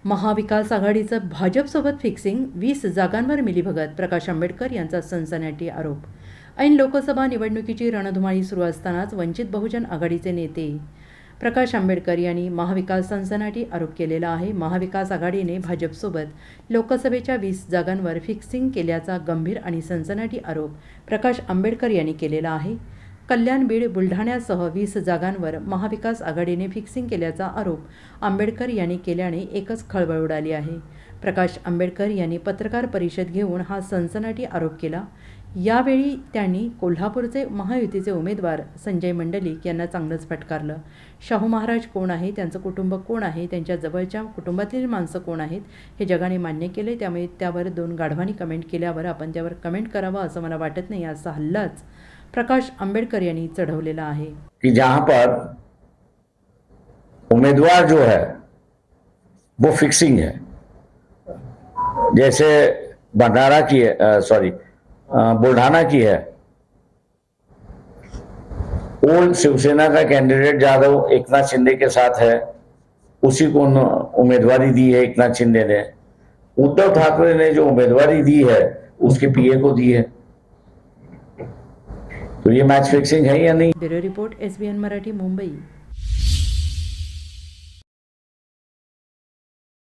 महाविकास आघाडीचं भाजपसोबत फिक्सिंग, 20 जागांवर मिलीभगत, प्रकाश आंबेडकर यांचा सनसनाटी आरोप. ऐन लोकसभा निवडणुकीची रणधुमाळी सुरू असतानाच वंचित बहुजन आघाडीचे नेते प्रकाश आंबेडकर यांनी महाविकास सनसनाटी आरोप केलेला आहे. महाविकास आघाडीने भाजपसोबत लोकसभेच्या 20 जागांवर फिक्सिंग केल्याचा गंभीर आणि सनसनाटी आरोप प्रकाश आंबेडकर यांनी केलेला आहे. कल्याण, बीड, बुलढाण्यासह 20 जागांवर महाविकास आघाडीने फिक्सिंग केल्याचा आरोप आंबेडकर यांनी केल्याने एकच खळबळ उडाली आहे. प्रकाश आंबेडकर यांनी पत्रकार परिषद घेऊन हा सनसनाटी आरोप केला. यावेळी त्यांनी कोल्हापूरचे महायुतीचे उमेदवार संजय मंडलिक यांना चांगलंच फटकारलं. शाहू महाराज कोण आहे, त्यांचं कुटुंब कोण आहे, त्यांच्या जवळच्या कुटुंबातील माणसं कोण आहेत हे जगाने मान्य केले. त्यामुळे त्यावर 2 गाढवानी कमेंट केल्यावर आपण त्यावर कमेंट करावं असं मला वाटत नाही. असा हल्लाच प्रकाश आंबेडकर यांनी चढवलेला आहे कि जहां पर उम्मीदवार जो है वो फिक्सिंग है, जैसे भंडारा की है, बुल्ढाना की है। ओल्ड शिवसेना का कैंडिडेट जाधव एकनाथ शिंदे के साथ है, उसी को उम्मीदवारी दी है एकनाथ शिंदे ने। उद्धव ठाकरे ने जो उम्मीदवारी दी है उसके पीए को दी है, तो ये मैच फिक्सिंग है या नहीं? Bureau report, SBN Marathi, Mumbai.